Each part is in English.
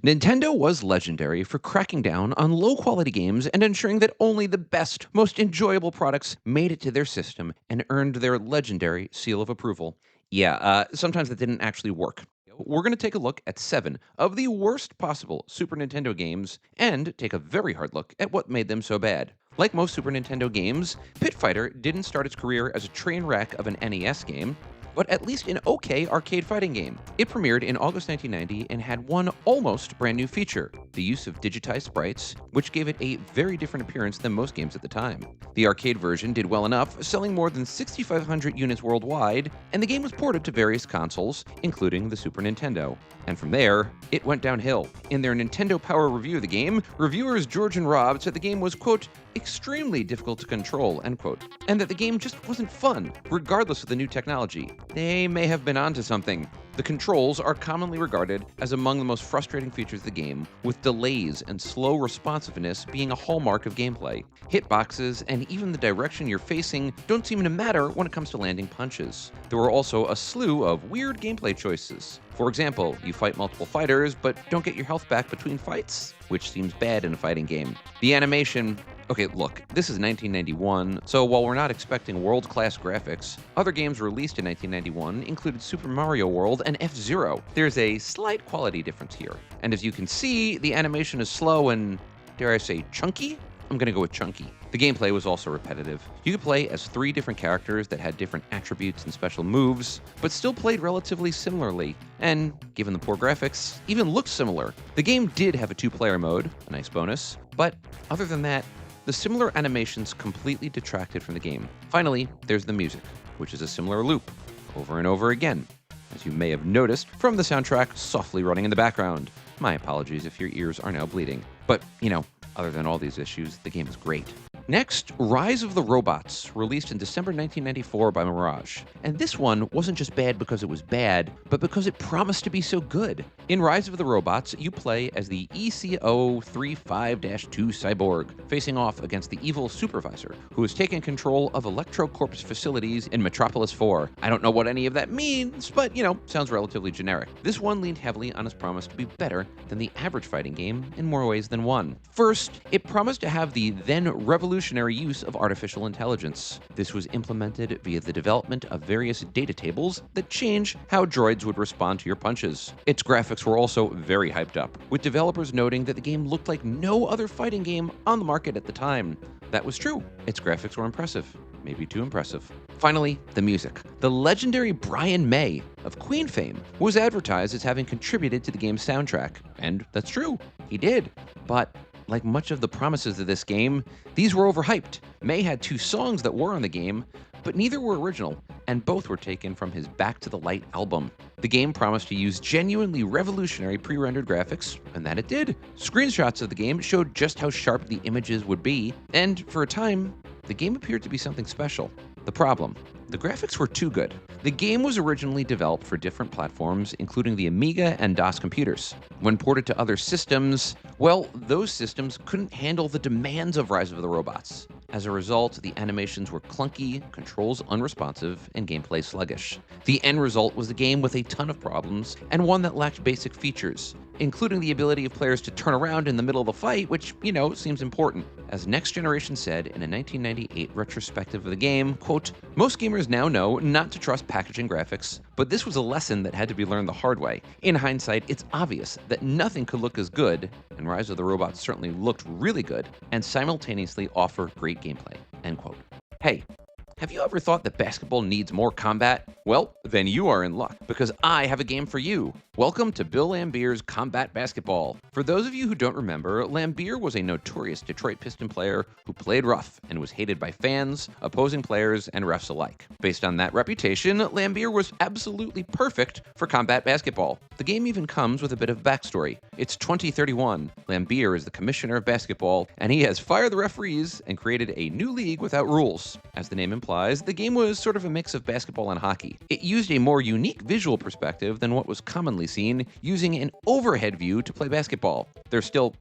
Nintendo was legendary for cracking down on low quality games and ensuring that only the best, most enjoyable products made it to their system and earned their legendary seal of approval. Sometimes that didn't actually work. We're going to take a look at 7 of the worst possible Super Nintendo games and take a very hard look at what made them so bad. Like most Super Nintendo games, Pit Fighter didn't start its career as a train wreck of an NES game, but at least an okay arcade fighting game. It premiered in August 1990 and had one almost brand new feature, the use of digitized sprites, which gave it a very different appearance than most games at the time. The arcade version did well enough, selling more than 6,500 units worldwide, and the game was ported to various consoles, including the Super Nintendo. And from there, it went downhill. In their Nintendo Power review of the game, reviewers George and Rob said the game was, quote, extremely difficult to control, end quote, and that the game just wasn't fun, regardless of the new technology. They may have been onto something. The controls are commonly regarded as among the most frustrating features of the game, with delays and slow responsiveness being a hallmark of gameplay. Hitboxes and even the direction you're facing don't seem to matter when it comes to landing punches. There were also a slew of weird gameplay choices. For example, you fight multiple fighters, but don't get your health back between fights, which seems bad in a fighting game. The animation... Okay, look, this is 1991, so while we're not expecting world-class graphics, other games released in 1991 included Super Mario World and F-Zero. There's a slight quality difference here, and as you can see, the animation is slow and, dare I say, chunky? I'm gonna go with chunky. The gameplay was also repetitive. You could play as 3 different characters that had different attributes and special moves, but still played relatively similarly, and, given the poor graphics, even looked similar. The game did have a 2-player mode, a nice bonus, but other than that, the similar animations completely detracted from the game. Finally, there's the music, which is a similar loop, over and over again, as you may have noticed from the soundtrack softly running in the background. My apologies if your ears are now bleeding. But, other than all these issues, the game is great. Next, Rise of the Robots, released in December 1994 by Mirage. And this one wasn't just bad because it was bad, but because it promised to be so good. In Rise of the Robots, you play as the ECO-35-2 cyborg, facing off against the evil supervisor, who has taken control of ElectroCorp's facilities in Metropolis 4. I don't know what any of that means, but, sounds relatively generic. This one leaned heavily on its promise to be better than the average fighting game in more ways than one. First, it promised to have the then revolutionary use of artificial intelligence. This was implemented via the development of various data tables that change how droids would respond to your punches. Its graphics were also very hyped up, with developers noting that the game looked like no other fighting game on the market at the time. That was true. Its graphics were impressive. Maybe too impressive. Finally, the music. The legendary Brian May of Queen fame was advertised as having contributed to the game's soundtrack. And that's true. He did. But like much of the promises of this game, these were overhyped. May had 2 songs that were on the game, but neither were original, and both were taken from his Back to the Light album. The game promised to use genuinely revolutionary pre-rendered graphics, and that it did. Screenshots of the game showed just how sharp the images would be, and for a time, the game appeared to be something special. The problem: the graphics were too good. The game was originally developed for different platforms, including the Amiga and DOS computers. When ported to other systems, well, those systems couldn't handle the demands of Rise of the Robots. As a result, the animations were clunky, controls unresponsive, and gameplay sluggish. The end result was a game with a ton of problems, and one that lacked basic features, including the ability of players to turn around in the middle of the fight, which, seems important. As Next Generation said in a 1998 retrospective of the game, quote, most gamers now know not to trust packaging graphics, but this was a lesson that had to be learned the hard way. In hindsight, it's obvious that nothing could look as good, and Rise of the Robots certainly looked really good, and simultaneously offer great gameplay, end quote. Hey, have you ever thought that basketball needs more combat? Well, then you are in luck, because I have a game for you. Welcome to Bill Laimbeer's Combat Basketball. For those of you who don't remember, Laimbeer was a notorious Detroit Piston player who played rough and was hated by fans, opposing players, and refs alike. Based on that reputation, Laimbeer was absolutely perfect for combat basketball. The game even comes with a bit of backstory. It's 2031. Laimbeer is the commissioner of basketball, and he has fired the referees and created a new league without rules. As the name implies, implies, the game was sort of a mix of basketball and hockey. It used a more unique visual perspective than what was commonly seen, using an overhead view to play basketball. There's still,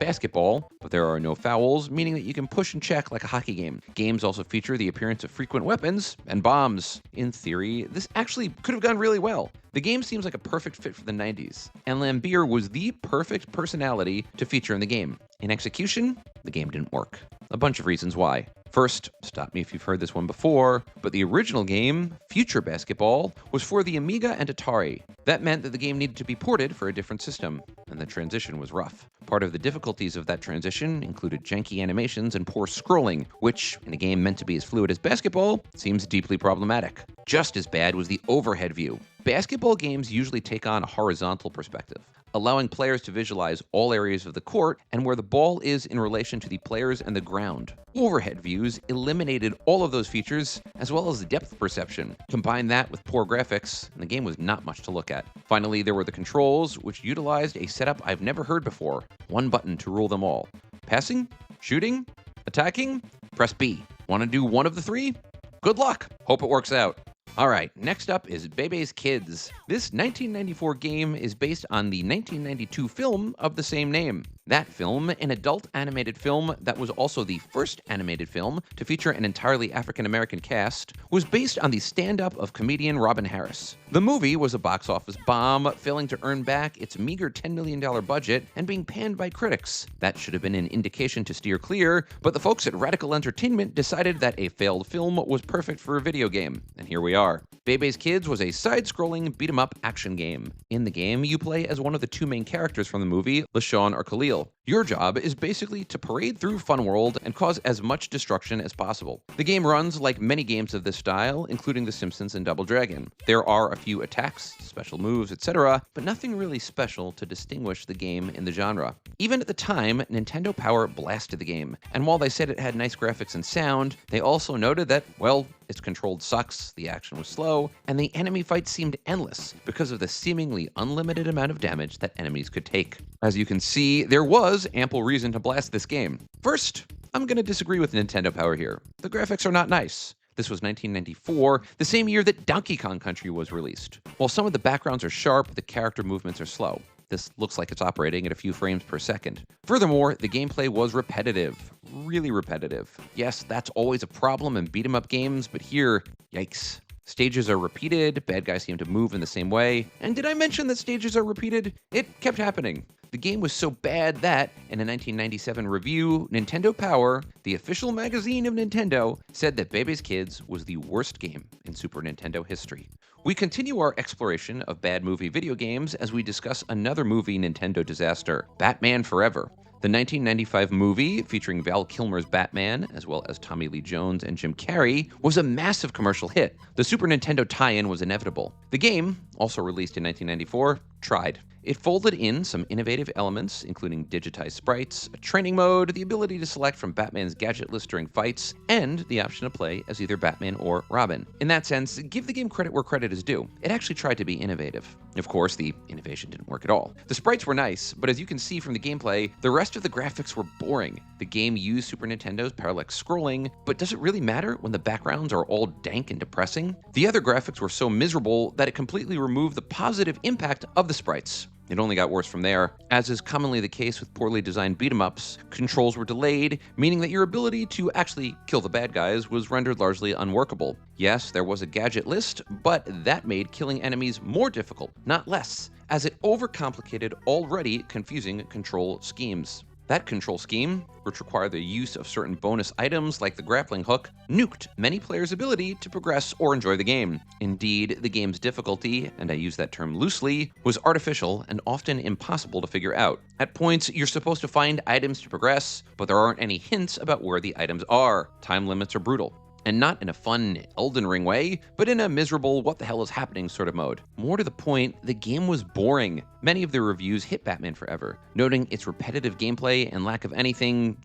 basketball, but there are no fouls, meaning that you can push and check like a hockey game. Games also feature the appearance of frequent weapons and bombs. In theory, this actually could have gone really well. The game seems like a perfect fit for the 90s, and Laimbeer was the perfect personality to feature in the game. In execution, the game didn't work. A bunch of reasons why. First, stop me if you've heard this one before, but the original game, Future Basketball, was for the Amiga and Atari. That meant that the game needed to be ported for a different system, and the transition was rough. Part of the difficulties of that transition included janky animations and poor scrolling, which, in a game meant to be as fluid as basketball, seems deeply problematic. Just as bad was the overhead view. Basketball games usually take on a horizontal perspective, allowing players to visualize all areas of the court and where the ball is in relation to the players and the ground. Overhead views eliminated all of those features, as well as depth perception. Combine that with poor graphics, and the game was not much to look at. Finally, there were the controls, which utilized a setup I've never heard before. One button to rule them all. Passing? Shooting? Attacking? Press B. Want to do one of the three? Good luck! Hope it works out. Alright, next up is Bebe's Kids. This 1994 game is based on the 1992 film of the same name. That film, an adult animated film that was also the first animated film to feature an entirely African-American cast, was based on the stand-up of comedian Robin Harris. The movie was a box office bomb, failing to earn back its meager $10 million budget and being panned by critics. That should have been an indication to steer clear, but the folks at Radical Entertainment decided that a failed film was perfect for a video game, and here we are. Bebe's Kids was a side-scrolling beat-em-up action game. In the game, you play as one of the two main characters from the movie, LaShawn or Khalil. Your job is basically to parade through Fun World and cause as much destruction as possible. The game runs like many games of this style, including The Simpsons and Double Dragon. There are a few attacks, special moves, etc., but nothing really special to distinguish the game in the genre. Even at the time, Nintendo Power blasted the game, and while they said it had nice graphics and sound, they also noted that, well, its controlled sucks, the action was slow, and the enemy fights seemed endless because of the seemingly unlimited amount of damage that enemies could take. As you can see, there was ample reason to blast this game. First, I'm going to disagree with Nintendo Power here. The graphics are not nice. This was 1994, the same year that Donkey Kong Country was released. While some of the backgrounds are sharp, the character movements are slow. This looks like it's operating at a few frames per second. Furthermore, the gameplay was repetitive. Really repetitive. Yes, that's always a problem in beat-em-up games, but here, yikes. Stages are repeated, bad guys seem to move in the same way, and did I mention that stages are repeated? It kept happening. The game was so bad that, in a 1997 review, Nintendo Power, the official magazine of Nintendo, said that Bebe's Kids was the worst game in Super Nintendo history. We continue our exploration of bad movie video games as we discuss another movie Nintendo disaster, Batman Forever. The 1995 movie, featuring Val Kilmer's Batman, as well as Tommy Lee Jones and Jim Carrey, was a massive commercial hit. The Super Nintendo tie-in was inevitable. The game, also released in 1994, tried. It folded in some innovative elements, including digitized sprites, a training mode, the ability to select from Batman's gadget list during fights, and the option to play as either Batman or Robin. In that sense, give the game credit where credit is due. It actually tried to be innovative. Of course, the innovation didn't work at all. The sprites were nice, but as you can see from the gameplay, the rest of the graphics were boring. The game used Super Nintendo's parallax scrolling, but does it really matter when the backgrounds are all dank and depressing? The other graphics were so miserable that it completely removed the positive impact of the sprites. It only got worse from there. As is commonly the case with poorly designed beat-em-ups, controls were delayed, meaning that your ability to actually kill the bad guys was rendered largely unworkable. Yes, there was a gadget list, but that made killing enemies more difficult, not less, as it overcomplicated already confusing control schemes. That control scheme, which required the use of certain bonus items like the grappling hook, nuked many players' ability to progress or enjoy the game. Indeed, the game's difficulty, and I use that term loosely, was artificial and often impossible to figure out. At points, you're supposed to find items to progress, but there aren't any hints about where the items are. Time limits are brutal. And not in a fun Elden Ring way, but in a miserable what the hell is happening sort of mode. More to the point, the game was boring. Many of the reviews hit Batman Forever, noting its repetitive gameplay and lack of anything,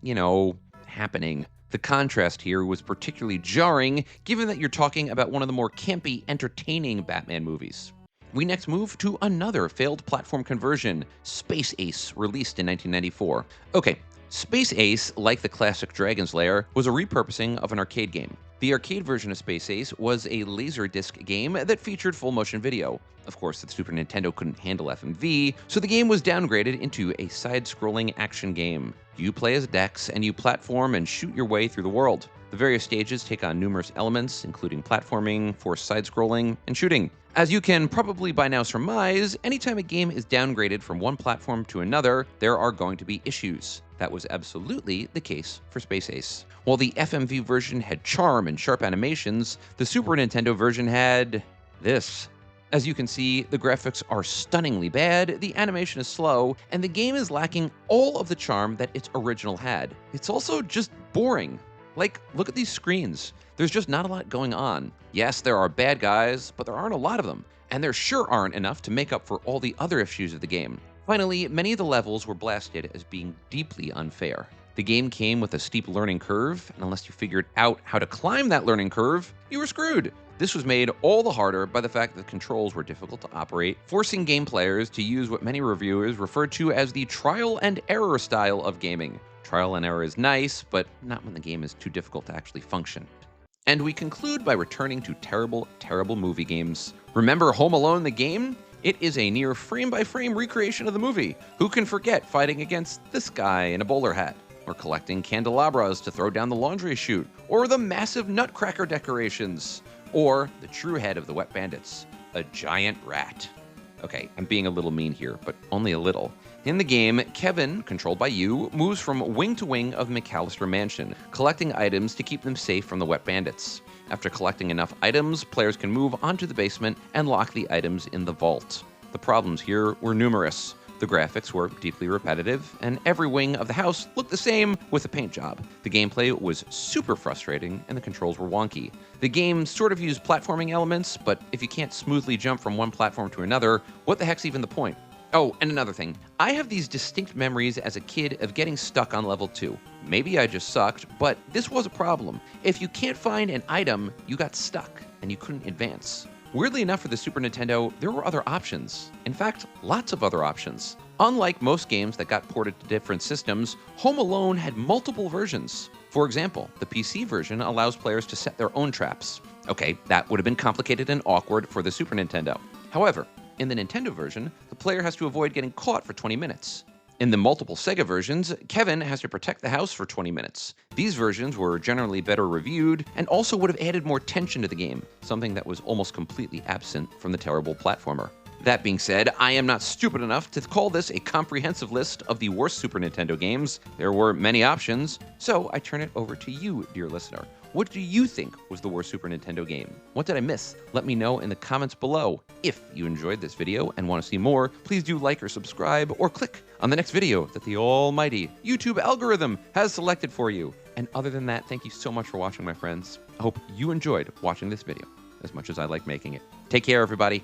happening. The contrast here was particularly jarring, given that you're talking about one of the more campy, entertaining Batman movies. We next move to another failed platform conversion, Space Ace, released in 1994. Okay, Space Ace, like the classic Dragon's Lair, was a repurposing of an arcade game. The arcade version of Space Ace was a Laserdisc game that featured full motion video. Of course, the Super Nintendo couldn't handle FMV, so the game was downgraded into a side-scrolling action game. You play as Dex, and you platform and shoot your way through the world. The various stages take on numerous elements, including platforming, forced side-scrolling, and shooting. As you can probably by now surmise, anytime a game is downgraded from one platform to another, there are going to be issues. That was absolutely the case for Space Ace. While the FMV version had charm and sharp animations, the Super Nintendo version had this. As you can see, the graphics are stunningly bad, the animation is slow, and the game is lacking all of the charm that its original had. It's also just boring. Like, look at these screens. There's just not a lot going on. Yes, there are bad guys, but there aren't a lot of them. And there sure aren't enough to make up for all the other issues of the game. Finally, many of the levels were blasted as being deeply unfair. The game came with a steep learning curve, and unless you figured out how to climb that learning curve, you were screwed. This was made all the harder by the fact that the controls were difficult to operate, forcing game players to use what many reviewers referred to as the trial and error style of gaming. Trial and error is nice, but not when the game is too difficult to actually function. And we conclude by returning to terrible, terrible movie games. Remember Home Alone the game? It is a near frame-by-frame recreation of the movie. Who can forget fighting against this guy in a bowler hat? Or collecting candelabras to throw down the laundry chute? Or the massive nutcracker decorations? Or the true head of the Wet Bandits, a giant rat. Okay, I'm being a little mean here, but only a little. In the game, Kevin, controlled by you, moves from wing to wing of McAllister Mansion, collecting items to keep them safe from the Wet Bandits. After collecting enough items, players can move onto the basement and lock the items in the vault. The problems here were numerous. The graphics were deeply repetitive, and every wing of the house looked the same with a paint job. The gameplay was super frustrating, and the controls were wonky. The game sort of used platforming elements, but if you can't smoothly jump from one platform to another, what the heck's even the point? Oh, and another thing. I have these distinct memories as a kid of getting stuck on level 2. Maybe I just sucked, but this was a problem. If you can't find an item, you got stuck, and you couldn't advance. Weirdly enough, for the Super Nintendo, there were other options. In fact, lots of other options. Unlike most games that got ported to different systems, Home Alone had multiple versions. For example, the PC version allows players to set their own traps. Okay, that would have been complicated and awkward for the Super Nintendo. However, in the Nintendo version, the player has to avoid getting caught for 20 minutes. In the multiple Sega versions, Kevin has to protect the house for 20 minutes. These versions were generally better reviewed and also would have added more tension to the game, something that was almost completely absent from the terrible platformer. That being said, I am not stupid enough to call this a comprehensive list of the worst Super Nintendo games. There were many options, so I turn it over to you, dear listener. What do you think was the worst Super Nintendo game? What did I miss? Let me know in the comments below. If you enjoyed this video and want to see more, please do like or subscribe or click on the next video that the almighty YouTube algorithm has selected for you. And other than that, thank you so much for watching, my friends. I hope you enjoyed watching this video as much as I like making it. Take care, everybody.